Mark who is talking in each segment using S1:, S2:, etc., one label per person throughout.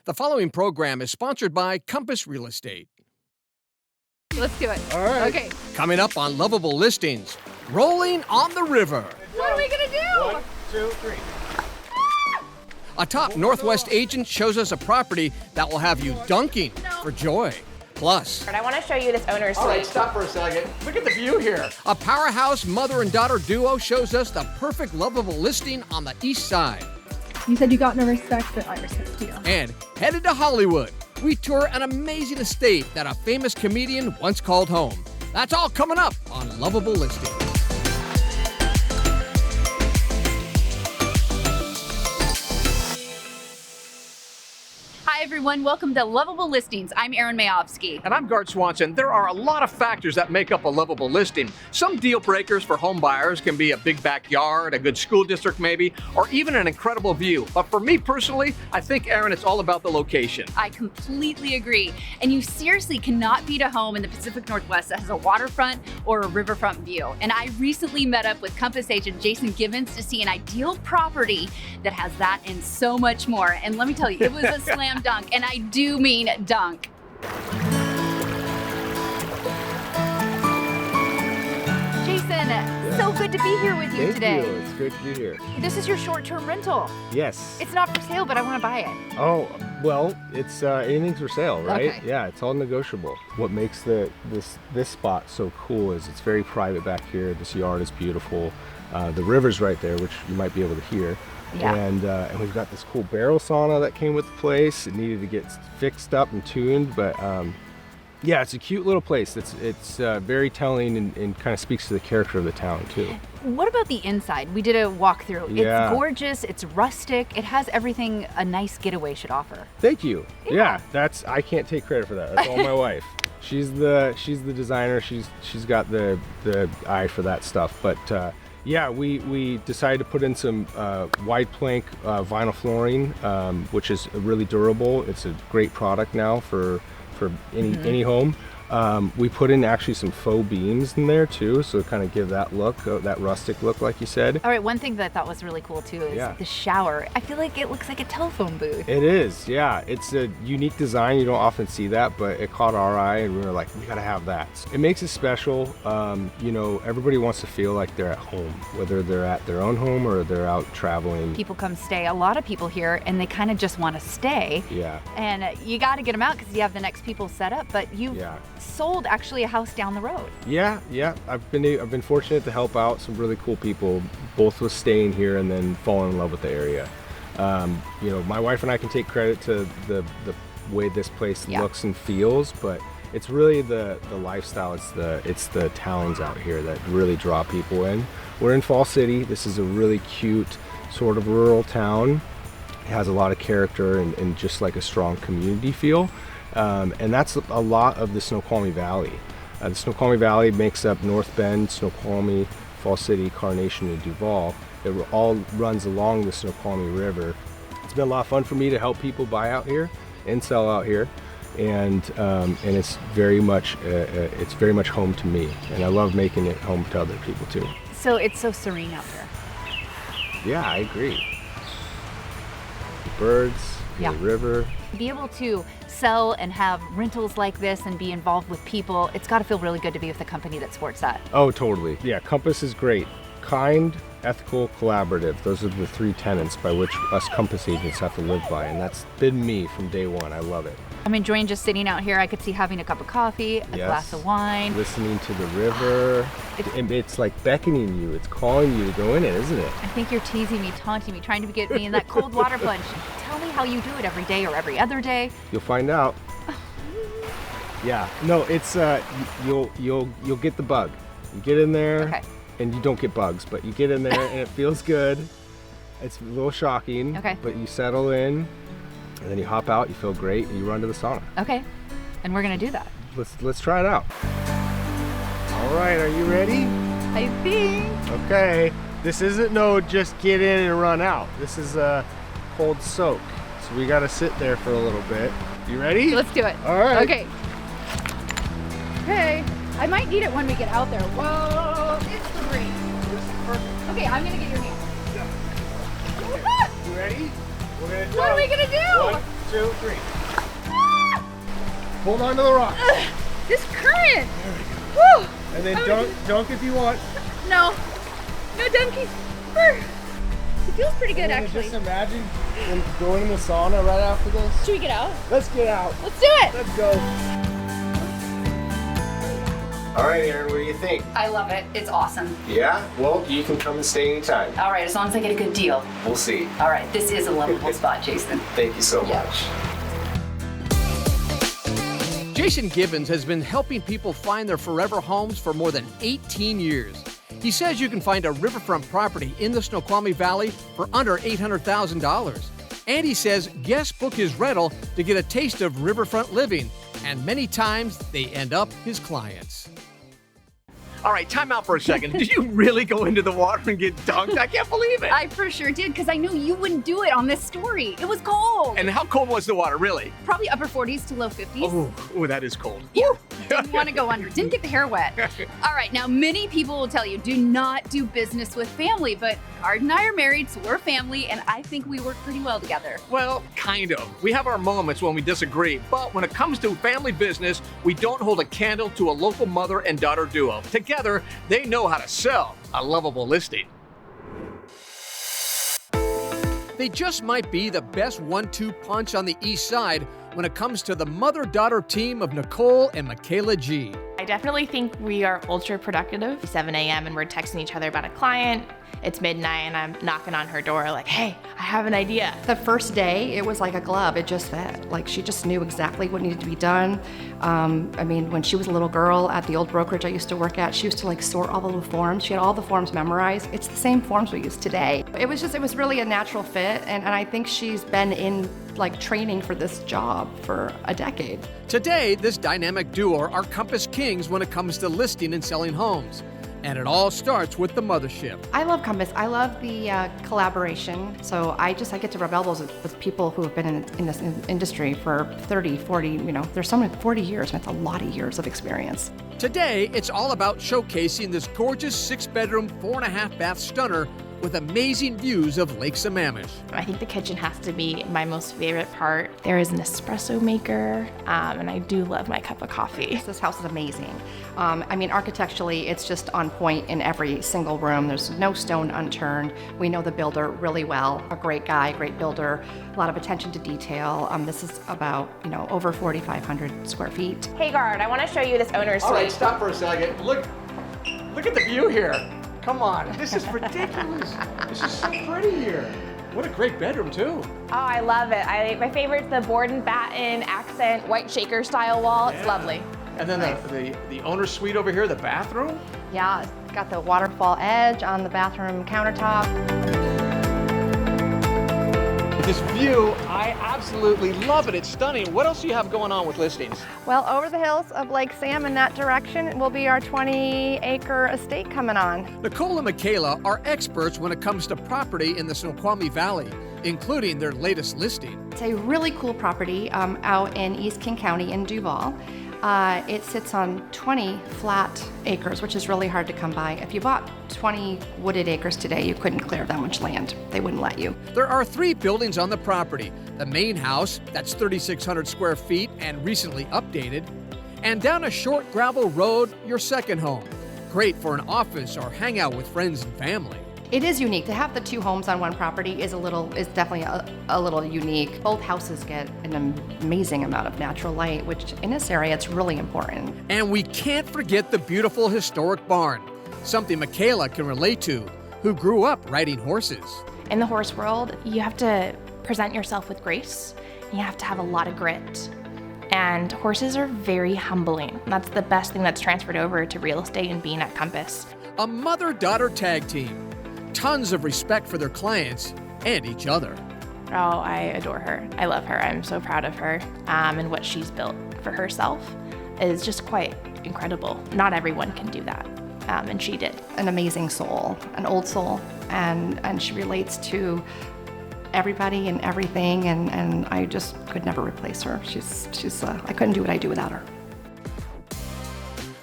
S1: The following program is sponsored by Compass Real Estate.
S2: Let's do it.
S1: All right.
S2: Okay.
S1: Coming up on Loveable Listings, rolling on the river.
S2: What are we going to do?
S3: 1, 2, 3.
S1: A top Northwest agent shows us a property that will have you dunking for joy. Plus,
S4: I want to show you this owner's suite.
S3: All right, stop for a second. Look at the view here.
S1: a powerhouse mother and daughter duo shows us the perfect Loveable listing on the east side.
S5: You said you got no respect, but I respect you.
S1: And headed to Hollywood, we tour an amazing estate that a famous comedian once called home. That's all coming up on Loveable Listings.
S2: Hi, everyone. Welcome to Loveable Listings. I'm Erin Mayovsky.
S3: And I'm Gaard Swanson. There are a lot of factors that make up a lovable listing. Some deal breakers for home buyers can be a big backyard, a good school district maybe, or even an incredible view. But for me personally, I think, Erin, it's all about the location.
S2: I completely agree. And you seriously cannot beat a home in the Pacific Northwest that has a waterfront or a riverfront view. And I recently met up with Compass agent Jason Gibbons to see an ideal property that has that and so much more. And let me tell you, it was a slam dunk. And I do mean dunk. Jason, so good to be here with you today.
S6: Thank you. It's great to be here.
S2: This is your short-term rental.
S6: Yes.
S2: It's not for sale, but I want to buy it.
S6: Oh, well, it's anything's for sale, right?
S2: Okay.
S6: Yeah, it's all negotiable. What makes this spot so cool is it's very private back here. This yard is beautiful. The river's right there, which you might be able to hear.
S2: Yeah.
S6: And we've got this cool barrel sauna that came with the place. It needed to get fixed up and tuned, but yeah, it's a cute little place. It's very telling and kind of speaks to the character of the town too.
S2: What about the inside? We did a walkthrough.
S6: Yeah.
S2: It's gorgeous, it's rustic, it has everything a nice getaway should offer.
S6: Thank you.
S2: Yeah.
S6: I can't take credit for that. That's all my wife. She's the designer. She's got the eye for that stuff. But yeah, we decided to put in some wide plank vinyl flooring, which is really durable. It's a great product now for any home. We put in actually some faux beams in there too, so kind of give that look, that rustic look like you said.
S2: All right, one thing that I thought was really cool too is the shower. I feel like it looks like a telephone booth.
S6: It is, yeah. It's a unique design. You don't often see that, but it caught our eye and we were like, we gotta have that. It makes it special. You know, everybody wants to feel like they're at home, whether they're at their own home or they're out traveling.
S2: People come stay. A lot of people here and they kind of just want to stay.
S6: Yeah.
S2: And you got to get them out because you have the next people set up, but you've sold actually a house down the road.
S6: Yeah. I've been fortunate to help out some really cool people, both with staying here and then falling in love with the area. You know, my wife and I can take credit to the way this place looks and feels, but it's really the lifestyle. It's the towns out here that really draw people in. We're in Fall City. This is a really cute sort of rural town. It has a lot of character and just like a strong community feel. And that's a lot of the Snoqualmie Valley. The Snoqualmie Valley makes up North Bend, Snoqualmie, Fall City, Carnation, and Duval. It all runs along the Snoqualmie River. It's been a lot of fun for me to help people buy out here and sell out here, and it's very much home to me, and I love making it home to other people too.
S2: So it's so serene out there.
S6: Yeah, I agree. The birds, the river.
S2: Be able to sell and have rentals like this and be involved with people, it's got to feel really good to be with a company that supports that.
S6: Oh, totally. Yeah, Compass is great. Kind, ethical, collaborative. Those are the three tenets by which us Compass agents have to live by, and that's been me from day one. I love it.
S2: I'm enjoying just sitting out here. I could see having a cup of coffee, a glass of wine.
S6: Listening to the river. It's like beckoning you. It's calling you to go in it, isn't it?
S2: I think you're teasing me, taunting me, trying to get me in that cold water plunge. Tell me how you do it every day or every other day.
S6: You'll find out. Yeah. No, it's you'll get the bug. You get in there and you don't get bugs, but you get in there and it feels good. It's a little shocking, but you settle in. And then you hop out, you feel great, and you run to the sauna.
S2: Okay, and we're gonna do that.
S6: Let's try it out. All right, are you ready?
S2: I think.
S6: Okay, this isn't no just get in and run out. This is a cold soak. So we gotta sit there for a little bit. You ready?
S2: Let's do it.
S6: All right.
S2: Okay. Okay, I might need it when we get out there. Whoa, it's great.
S6: This is perfect.
S2: Okay, I'm gonna get your hand.
S6: Yeah. Okay. You ready? We're gonna
S2: What are we gonna do?
S6: 1, 2, 3. Hold on to the rock.
S5: This current!
S6: There we go.
S5: Woo!
S6: And then dunk if you want.
S5: No. No dunkies. It feels pretty good, actually.
S6: Just imagine going in the sauna right after this.
S5: Should we get out?
S6: Let's get out.
S5: Let's do it!
S6: Let's go. All right, Erin, what do you think?
S2: I love it. It's awesome.
S6: Yeah? Well, you can come and stay anytime.
S2: All right, as long as I get a good deal.
S6: We'll see.
S2: All right, this is a lovable spot, Jason.
S6: Thank you so
S2: Yeah.
S6: much.
S1: Jason Gibbons has been helping people find their forever homes for more than 18 years. He says you can find a riverfront property in the Snoqualmie Valley for under $800,000. And he says guests book his rental to get a taste of riverfront living, and many times they end up his clients.
S3: All right, time out for a second. Did you really go into the water and get dunked? I can't believe it.
S2: I for sure did, because I knew you wouldn't do it on this story. It was cold.
S3: And how cold was the water, really?
S2: Probably upper 40s to low 50s.
S3: Oh, that is cold.
S2: Yeah, didn't want to go under. Didn't get the hair wet. All right, now many people will tell you do not do business with family, but Gaard and I are married, so we're family, and I think we work pretty well together.
S3: Well, kind of. We have our moments when we disagree, but when it comes to family business, we don't hold a candle to a local mother and daughter duo. Together, they know how to sell a lovable listing.
S1: They just might be the best 1-2 punch on the east side when it comes to the mother-daughter team of Nicole and Mikaela G.
S4: I definitely think we are ultra productive. 7 a.m. and we're texting each other about a client. It's midnight and I'm knocking on her door like, hey, I have an idea.
S7: The first day, it was like a glove. It just fit. Like, she just knew exactly what needed to be done. I mean, when she was a little girl at the old brokerage I used to work at, she used to like sort all the little forms. She had all the forms memorized. It's the same forms we use today. It was really a natural fit, and I think she's been in like training for this job for a decade.
S1: Today, this dynamic duo are Compass Kings when it comes to listing and selling homes. And it all starts with the mothership.
S7: I love Compass. I love the collaboration. So I get to rub elbows with people who have been in this industry for 30, 40, there's some 40 years, and it's a lot of years of experience.
S1: Today, it's all about showcasing this gorgeous 6-bedroom, 4.5-bath stunner with amazing views of Lake Sammamish.
S4: I think the kitchen has to be my most favorite part. There is an espresso maker, and I do love my cup of coffee.
S7: This house is amazing. I mean, architecturally, it's just on point in every single room. There's no stone unturned. We know the builder really well. A great guy, great builder, a lot of attention to detail. This is about, over 4,500 square feet.
S4: Hey Gaard, I want to show you this owner's
S3: All right,
S4: suite.
S3: stop for a second. Look at the view here. Come on, this is ridiculous. This is so pretty here. What a great bedroom, too.
S4: Oh, I love it. My favorite's the board and batten accent white shaker style wall. It's lovely.
S3: And then the owner's suite over here, the bathroom.
S7: Yeah, it's got the waterfall edge on the bathroom countertop.
S3: This view, I absolutely love it. It's stunning. What else do you have going on with listings?
S7: Well, over the hills of Lake Sam in that direction will be our 20-acre estate coming on.
S1: Nicole and Mikaela are experts when it comes to property in the Snoqualmie Valley, including their latest listing.
S7: It's a really cool property out in East King County in Duval. It sits on 20 flat acres, which is really hard to come by. If you bought 20 wooded acres today, you couldn't clear that much land. They wouldn't let you.
S1: There are 3 buildings on the property. The main house, that's 3,600 square feet and recently updated. And down a short gravel road, your second home. Great for an office or hang out with friends and family.
S7: It is unique. To have the 2 homes on one property is definitely a little unique. Both houses get an amazing amount of natural light, which in this area, it's really important.
S1: And we can't forget the beautiful historic barn, something Mikaela can relate to, who grew up riding horses.
S4: In the horse world, you have to present yourself with grace. You have to have a lot of grit. And horses are very humbling. That's the best thing that's transferred over to real estate and being at Compass.
S1: A mother-daughter tag team. Tons of respect for their clients and each other.
S4: Oh, I adore her. I love her. I'm so proud of her. And what she's built for herself is just quite incredible. Not everyone can do that. And she did.
S7: An amazing soul, an old soul, and she relates to everybody and everything, and I just could never replace her. I couldn't do what I do without her.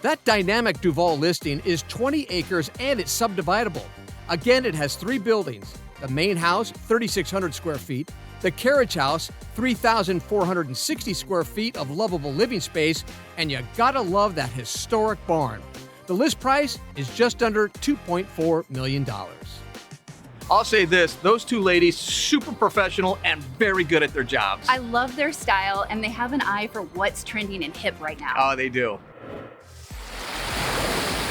S1: That dynamic Duval listing is 20 acres and it's subdividable. Again, it has 3 buildings, The main house, 3,600 square feet. The carriage house, 3,460 square feet of lovable living space. And you gotta love that historic barn. The list price is just under $2.4 million.
S3: I'll say this, those two ladies, super professional and very good at their jobs.
S2: I love their style, and they have an eye for what's trending and hip right now.
S3: Oh, they do.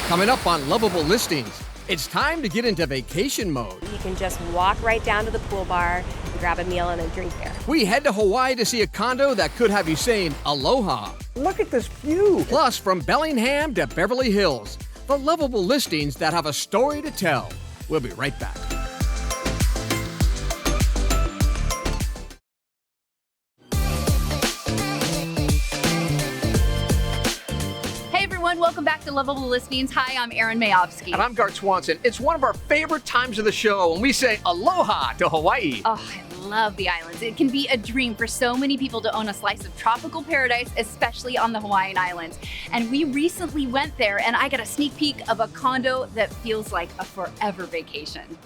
S1: Coming up on Loveable Listings, it's time to get into vacation mode.
S8: You can just walk right down to the pool bar and grab a meal and a drink there.
S1: We head to Hawaii to see a condo that could have you saying aloha.
S9: Look at this view.
S1: Plus, from Bellingham to Beverly Hills, the Loveable Listings that have a story to tell. We'll be right back.
S2: Welcome back to Loveable Listings. Hi, I'm Erin Mayovsky.
S3: And I'm Gaard Swanson. It's one of our favorite times of the show when we say aloha to Hawaii.
S2: Oh, I love the islands. It can be a dream for so many people to own a slice of tropical paradise, especially on the Hawaiian Islands. And we recently went there, and I got a sneak peek of a condo that feels like a forever vacation.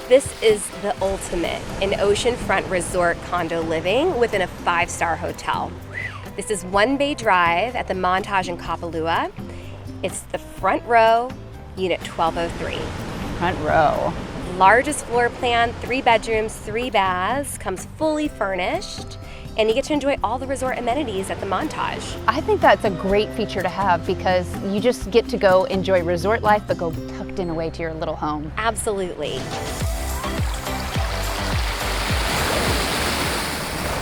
S8: This is the ultimate, an oceanfront resort condo living within a 5-star hotel. This is One Bay Drive at the Montage in Kapalua. It's the front row, unit 1203.
S2: Front row.
S8: Largest floor plan, 3 bedrooms, 3 baths, comes fully furnished, and you get to enjoy all the resort amenities at the Montage.
S2: I think that's a great feature to have because you just get to go enjoy resort life, but go tucked in away to your little home.
S8: Absolutely.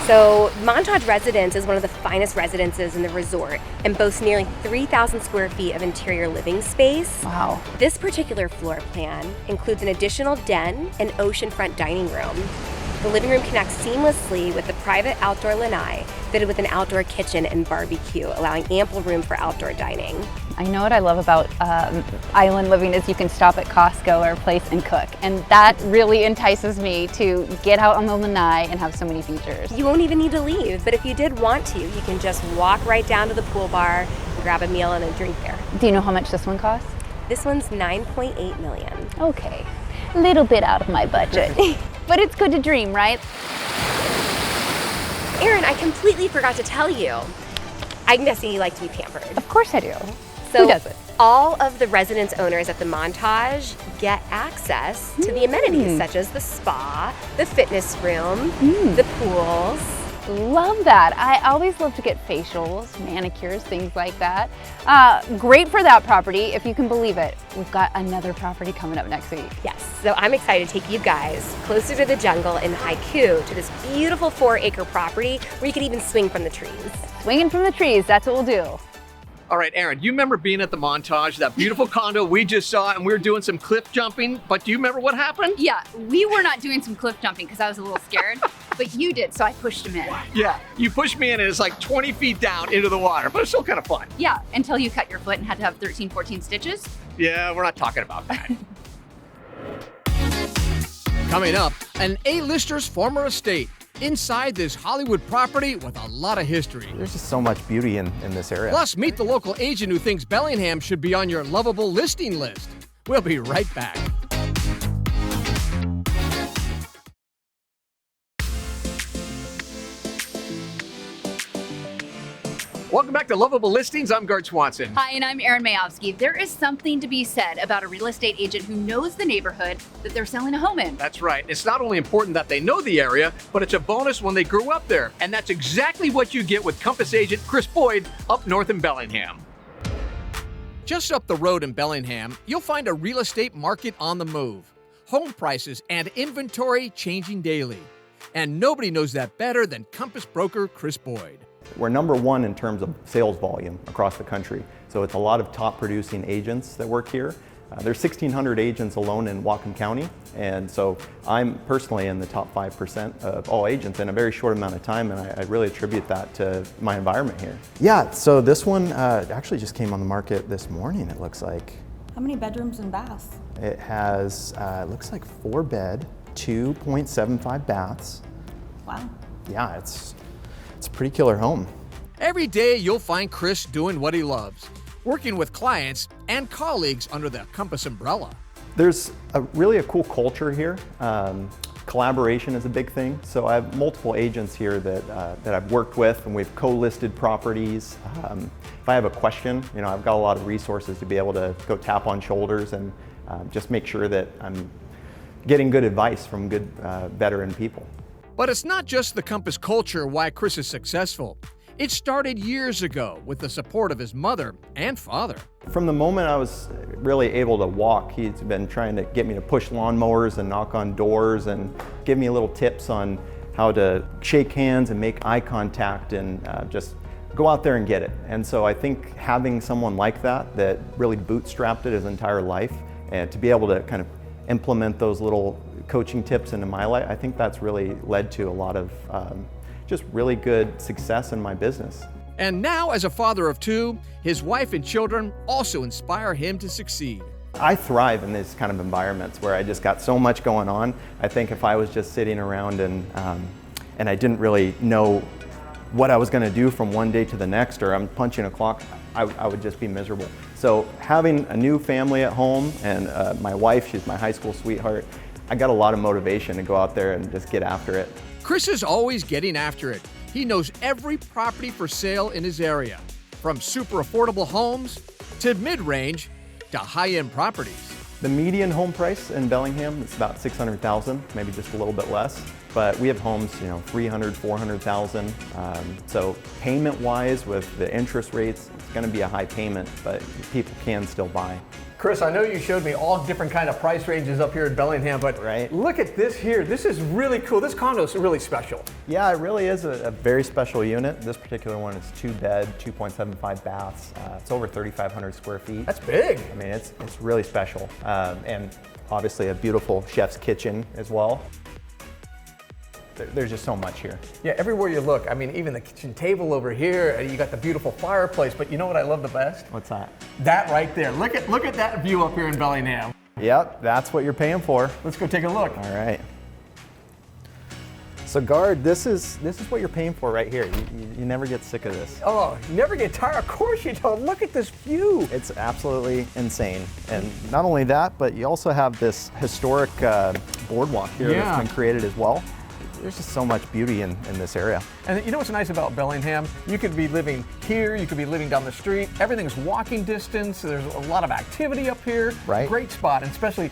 S8: So Montage Residence is one of the finest residences in the resort and boasts nearly 3,000 square feet of interior living space.
S2: Wow.
S8: This particular floor plan includes an additional den and oceanfront dining room. The living room connects seamlessly with the private outdoor lanai, fitted with an outdoor kitchen and barbecue, allowing ample room for outdoor dining.
S2: I know what I love about island living is you can stop at Costco or a place and cook. And that really entices me to get out on the lanai and have so many features.
S8: You won't even need to leave, but if you did want to, you can just walk right down to the pool bar and grab a meal and a drink there.
S2: Do you know how much this one costs?
S8: This one's $9.8 million.
S2: Okay, a little bit out of my budget. But it's good to dream, right?
S8: Erin, I completely forgot to tell you. I'm guessing you like to be pampered.
S2: Of course I do.
S8: So
S2: who doesn't?
S8: All of the residence owners at the Montage get access to the amenities such as the spa, the fitness room, the pools.
S2: Love that. I always love to get facials, manicures, things like that. Great for that property, if you can believe it. We've got another property coming up next week.
S8: Yes, so I'm excited to take you guys closer to the jungle in Haiku to this beautiful 4-acre property where you can even swing from the trees.
S2: Swinging from the trees, that's what we'll do.
S3: All right, Erin, you remember being at the Montage, that beautiful condo we just saw, and we were doing some cliff jumping, but do you remember what happened?
S2: Yeah, we were not doing some cliff jumping because I was a little scared, but you did, so I pushed him in.
S3: Yeah, you pushed me in and it's like 20 feet down into the water, but it's still kind of fun.
S2: Yeah, until you cut your foot and had to have 13, 14 stitches.
S3: Yeah, we're not talking about that.
S1: Coming up, an A-lister's former estate. Inside this Hollywood property with a lot of history.
S9: There's just so much beauty in this area.
S1: Plus, meet the local agent who thinks Bellingham should be on your lovable listing list. We'll be right back.
S3: Welcome back to Loveable Listings. I'm Gaard Swanson.
S2: Hi, and I'm Erin Mayovsky. There is something to be said about a real estate agent who knows the neighborhood that they're selling a home in.
S3: That's right. It's not only important that they know the area, but it's a bonus when they grew up there. And that's exactly what you get with Compass agent Chris Boyd up north in Bellingham.
S1: Just up the road in Bellingham, you'll find a real estate market on the move. Home prices and inventory changing daily. And nobody knows that better than Compass broker Chris Boyd.
S9: We're number 1 in terms of sales volume across the country. So it's a lot of top producing agents that work here. There's 1,600 agents alone in Whatcom County. And so I'm personally in the top 5% of all agents in a very short amount of time. And I really attribute that to my environment here. Yeah, so this one actually just came on the market this morning, it looks like.
S5: How many bedrooms and baths?
S9: It has, it looks like 4-bed, 2.75 baths.
S5: Wow.
S9: Yeah, it's a pretty killer home.
S1: Every day you'll find Chris doing what he loves. working with clients and colleagues under the Compass umbrella.
S9: There's really a cool culture here. Collaboration is a big thing. So I have multiple agents here that I've worked with, and we've co-listed properties. If I have a question, I've got a lot of resources to be able to go tap on shoulders and just make sure that I'm getting good advice from good veteran people.
S1: But it's not just the Compass culture why Chris is successful. It started years ago with the support of his mother and father.
S9: From the moment I was really able to walk, he's been trying to get me to push lawnmowers and knock on doors and give me little tips on how to shake hands and make eye contact and just go out there and get it. And so I think having someone like that really bootstrapped it his entire life, and to be able to kind of implement those little coaching tips into my life, I think that's really led to a lot of just really good success in my business.
S1: And now, as a father of two, his wife and children also inspire him to succeed.
S9: I thrive in these kind of environments where I just got so much going on. I think if I was just sitting around and I didn't really know what I was going to do from one day to the next, or I'm punching a clock, I would just be miserable. So having a new family at home and my wife, she's my high school sweetheart, I got a lot of motivation to go out there and just get after it.
S1: Chris is always getting after it. He knows every property for sale in his area, from super affordable homes to mid-range to high-end properties.
S9: The median home price in Bellingham is about $600,000, maybe just a little bit less. But we have homes, $300,000, $400,000. So payment-wise, with the interest rates, it's going to be a high payment, but people can still buy.
S3: Chris, I know you showed me all different kind of price ranges up here in Bellingham, but look at this here. This is really cool. This condo is really special.
S9: Yeah, it really is a very special unit. This particular one is 2-bed, 2.75 baths. It's over 3,500 square feet.
S3: That's big.
S9: I mean, it's really special. And obviously a beautiful chef's kitchen as well. There's just so much here.
S3: Yeah, everywhere you look. I mean, even the kitchen table over here, you got the beautiful fireplace, but you know what I love the best?
S9: What's that?
S3: That right there. Look at that view up here in Bellingham.
S9: Yep, that's what you're paying for.
S3: Let's go take a look.
S9: All right. So Gaard, this is what you're paying for right here. You never get sick of this.
S3: Oh, you never get tired. Of course you don't. Look at this view.
S9: It's absolutely insane. And not only that, but you also have this historic boardwalk here that's been created as well. There's just so much beauty in this area.
S3: And you know what's nice about Bellingham? You could be living here, you could be living down the street. Everything's walking distance. There's a lot of activity up here.
S9: Right.
S3: Great spot, and especially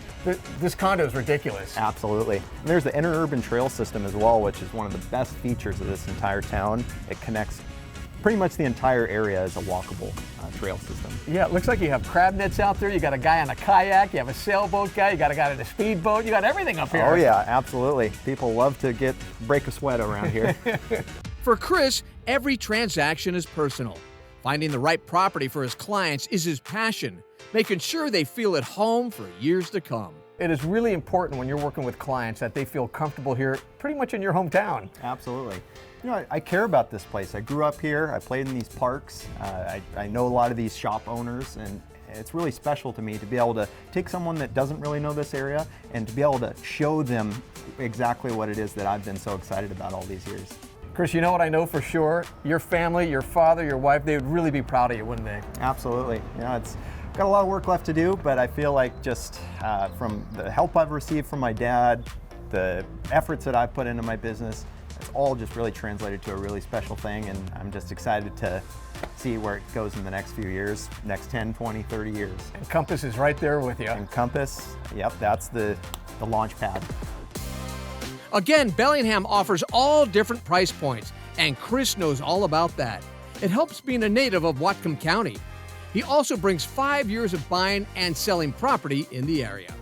S3: this condo is ridiculous.
S9: Absolutely. And there's the interurban trail system as well, which is one of the best features of this entire town. It connects pretty much the entire area as a walkable trail system.
S3: Yeah, it looks like you have crab nets out there. You got a guy on a kayak, you have a sailboat guy, you got a guy on a speedboat, you got everything up here.
S9: Oh yeah, absolutely. People love to break a sweat around here.
S1: For Chris, every transaction is personal. Finding the right property for his clients is his passion, making sure they feel at home for years to come.
S3: It is really important when you're working with clients that they feel comfortable here, pretty much in your hometown.
S9: Absolutely. I care about this place. I grew up here, I played in these parks, I know a lot of these shop owners, and it's really special to me to be able to take someone that doesn't really know this area and to be able to show them exactly what it is that I've been so excited about all these years.
S3: Chris, you know what I know for sure? Your family, your father, your wife, they would really be proud of you, wouldn't they?
S9: Absolutely. It's got a lot of work left to do, but I feel like just from the help I've received from my dad, the efforts that I've put into my business, it's all just really translated to a really special thing, and I'm just excited to see where it goes in the next few years, next 10, 20, 30 years.
S3: And Compass is right there with you.
S9: And Compass, yep, that's the launch pad.
S1: Again, Bellingham offers all different price points, and Chris knows all about that. It helps being a native of Whatcom County. He also brings 5 years of buying and selling property in the area.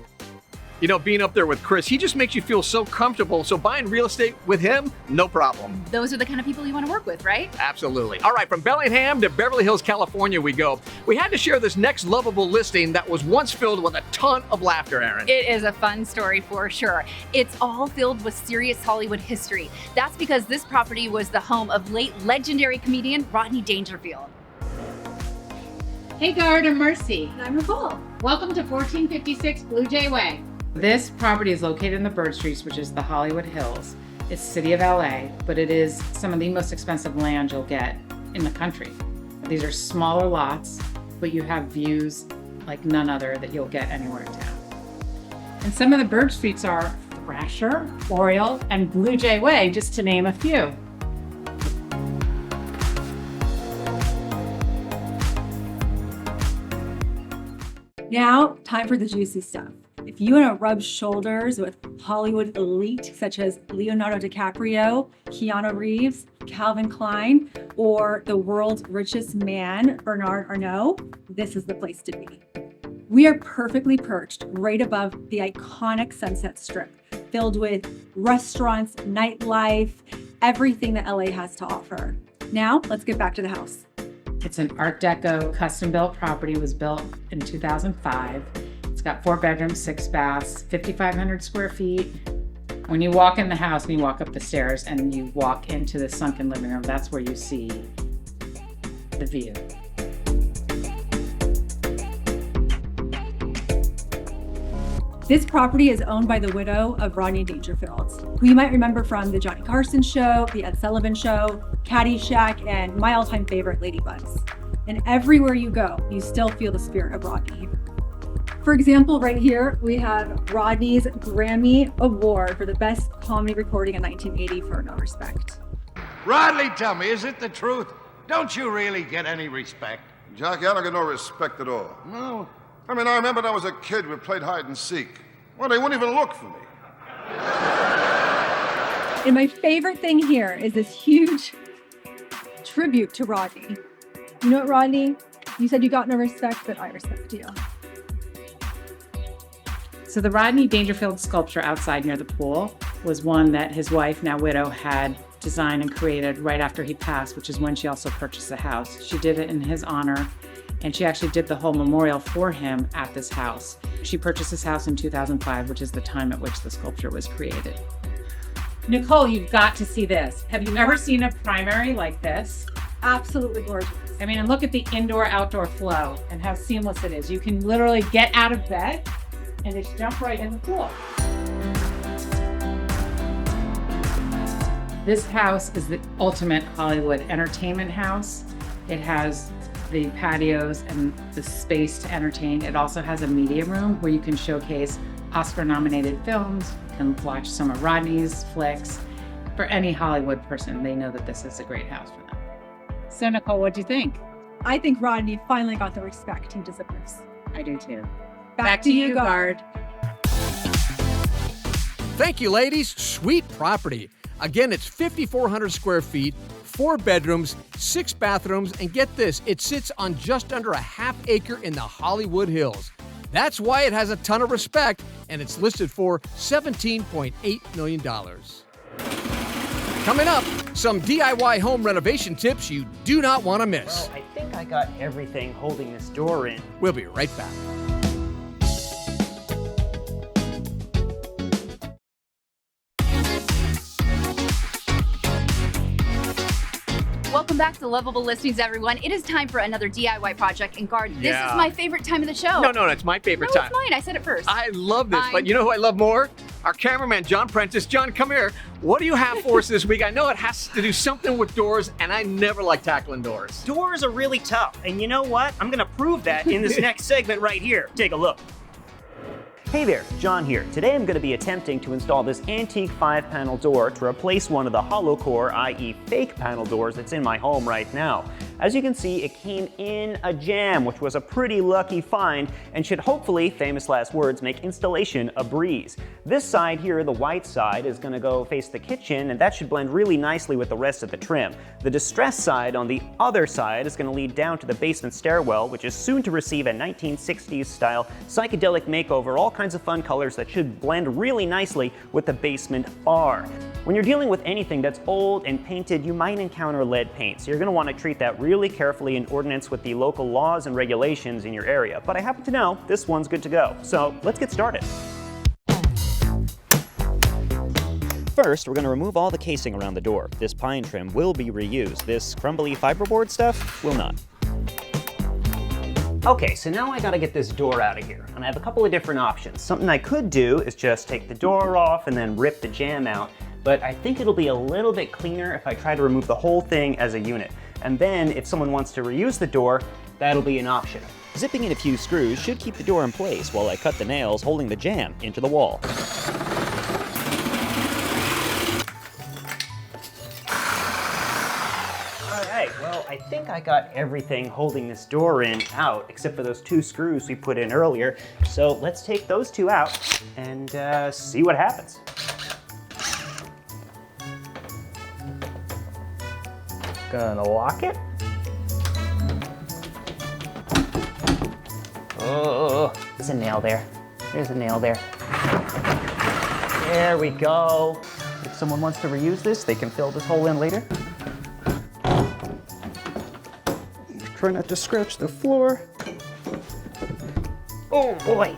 S3: You know, being up there with Chris, he just makes you feel so comfortable. So buying real estate with him, no problem.
S2: Those are the kind of people you want to work with, right?
S3: Absolutely. All right, from Bellingham to Beverly Hills, California we go. We had to share this next Loveable listing that was once filled with a ton of laughter, Erin.
S2: It is a fun story for sure. It's all filled with serious Hollywood history. That's because this property was the home of late legendary comedian Rodney Dangerfield.
S10: Hey Gaard, I'm Marcy.
S5: And I'm Nicole.
S10: Welcome to 1456 Blue Jay Way. This property is located in the Bird Streets, which is the Hollywood Hills. It's city of LA, but it is some of the most expensive land you'll get in the country. These are smaller lots, but you have views like none other that you'll get anywhere in town. And some of the bird streets are Thrasher, Oriole, and Blue Jay Way, just to name a few.
S5: Now, time for the juicy stuff. If you want to rub shoulders with Hollywood elite such as Leonardo DiCaprio, Keanu Reeves, Calvin Klein, or the world's richest man, Bernard Arnault, this is the place to be. We are perfectly perched right above the iconic Sunset Strip, filled with restaurants, nightlife, everything that LA has to offer. Now, let's get back to the house.
S10: It's an Art Deco custom-built property. It was built in 2005. It's got 4 bedrooms, 6 baths, 5,500 square feet. When you walk in the house and you walk up the stairs and you walk into the sunken living room, that's where you see the view.
S5: This property is owned by the widow of Rodney Dangerfield, who you might remember from The Johnny Carson Show, The Ed Sullivan Show, Caddyshack, and my all-time favorite, Ladybugs. And everywhere you go, you still feel the spirit of Rodney. For example, right here, we have Rodney's Grammy Award for the best comedy recording in 1980 for No Respect.
S11: Rodney, tell me, is it the truth? Don't you really get any respect?
S12: Jackie, I don't get no respect at all.
S11: No.
S12: I mean, I remember when I was a kid, we played hide and seek. Well, they wouldn't even look for me.
S5: And my favorite thing here is this huge tribute to Rodney. You know what, Rodney? You said you got no respect, but I respect you.
S10: So the Rodney Dangerfield sculpture outside near the pool was one that his wife, now widow, had designed and created right after he passed, which is when she also purchased the house. She did it in his honor, and she actually did the whole memorial for him at this house. She purchased this house in 2005, which is the time at which the sculpture was created. Nicole, you've got to see this. Have you ever seen a primary like this?
S5: Absolutely gorgeous.
S10: I mean, and look at the indoor-outdoor flow and how seamless it is. You can literally get out of bed and just jump right in the pool. This house is the ultimate Hollywood entertainment house. It has the patios and the space to entertain. It also has a media room where you can showcase Oscar-nominated films. You can watch some of Rodney's flicks. For any Hollywood person, they know that this is a great house for them. So Nicole, what do you think?
S5: I think Rodney finally got the respect he deserves.
S10: I do too.
S5: Back to you, Gaard.
S1: Thank you, ladies. Sweet property. Again, it's 5,400 square feet, 4 bedrooms, 6 bathrooms, and get this, it sits on just under a ½ acre in the Hollywood Hills. That's why it has a ton of respect, and it's listed for $17.8 million. Coming up, some DIY home renovation tips you do not want to miss.
S13: Well, I think I got everything holding this door in.
S1: We'll be right back.
S2: Welcome back to Loveable Listings, everyone. It is time for another DIY project. And Gaard, this is my favorite time of the show.
S3: No, it's my favorite time.
S2: It's mine. I said it first.
S3: I love this, but you know who I love more? Our cameraman, John Prentice. John, come here. What do you have for us this week? I know it has to do something with doors, and I never like tackling doors.
S13: Doors are really tough, and you know what? I'm gonna prove that in this next segment right here. Take a look. Hey there, John here. Today I'm going to be attempting to install this antique 5-panel door to replace one of the hollow core, i.e. fake panel doors that's in my home right now. As you can see, it came in a jam, which was a pretty lucky find and should hopefully, famous last words, make installation a breeze. This side here, the white side, is going to go face the kitchen, and that should blend really nicely with the rest of the trim. The distressed side on the other side is going to lead down to the basement stairwell, which is soon to receive a 1960s style psychedelic makeover, all kinds of fun colors that should blend really nicely with the basement bar. When you're dealing with anything that's old and painted, you might encounter lead paint, so you're going to want to treat that really carefully in accordance with the local laws and regulations in your area. But I happen to know this one's good to go, so let's get started. First, we're going to remove all the casing around the door. This pine trim will be reused. This crumbly fiberboard stuff will not. Okay, so now I gotta get this door out of here, and I have a couple of different options. Something I could do is just take the door off and then rip the jamb out, but I think it'll be a little bit cleaner if I try to remove the whole thing as a unit. And then if someone wants to reuse the door, that'll be an option.
S14: Zipping in a few screws should keep the door in place while I cut the nails holding the jamb into the wall.
S13: Alright, well, I think I got everything holding this door in out, except for those 2 screws we put in earlier. So let's take those 2 out and see what happens. Gonna lock it. Oh, there's a nail there. There's a nail there. There we go. If someone wants to reuse this, they can fill this hole in later. Try not to scratch the floor. Oh boy.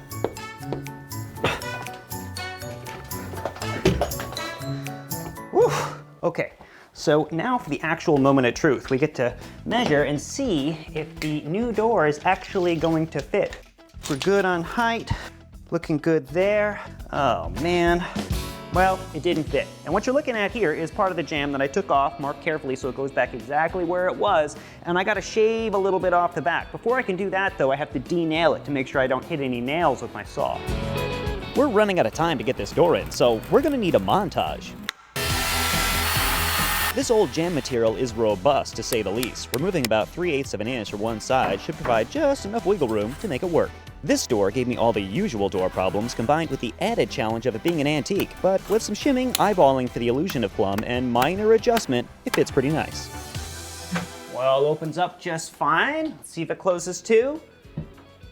S13: Whew. Okay, so now for the actual moment of truth. We get to measure and see if the new door is actually going to fit. We're good on height, looking good there. Oh man. Well, it didn't fit. And what you're looking at here is part of the jamb that I took off, marked carefully so it goes back exactly where it was, and I gotta shave a little bit off the back. Before I can do that though, I have to de-nail it to make sure I don't hit any nails with my saw.
S14: We're running out of time to get this door in, so we're gonna need a montage. This old jamb material is robust to say the least. Removing about 3/8 of an inch from one side should provide just enough wiggle room to make it work. This door gave me all the usual door problems combined with the added challenge of it being an antique, but with some shimming, eyeballing for the illusion of plumb, and minor adjustment, it fits pretty nice.
S13: Well, it opens up just fine. Let's see if it closes too.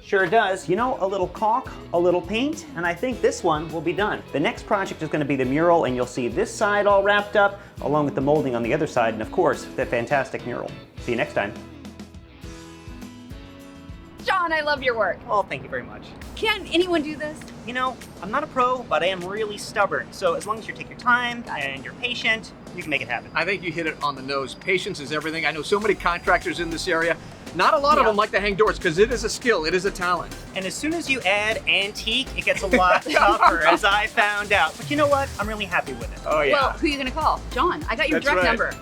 S13: Sure does. You know, a little caulk, a little paint, and I think this one will be done. The next project is going to be the mural, and you'll see this side all wrapped up, along with the molding on the other side, and of course, the fantastic mural. See you next time.
S2: John, I love your work.
S13: Oh, thank you very much.
S2: Can anyone do this?
S13: You know, I'm not a pro, but I am really stubborn. So as long as you take your time and you're patient, you can make it happen.
S3: I think you hit it on the nose. Patience is everything. I know so many contractors in this area. Not a lot of them like to hang doors because it is a skill, it is a talent.
S13: And as soon as you add antique, it gets a lot tougher, as I found out. But you know what? I'm really happy with it.
S3: Oh yeah.
S2: Well, who are you gonna call? John, I got your direct number.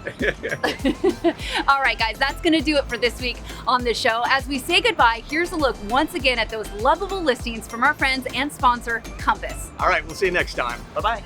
S2: All right, guys, that's gonna do it for this week on the show. As we say goodbye, here's a look once again at those lovable listings from our friends and sponsor, Compass.
S3: All right, we'll see you next time.
S13: Bye-bye.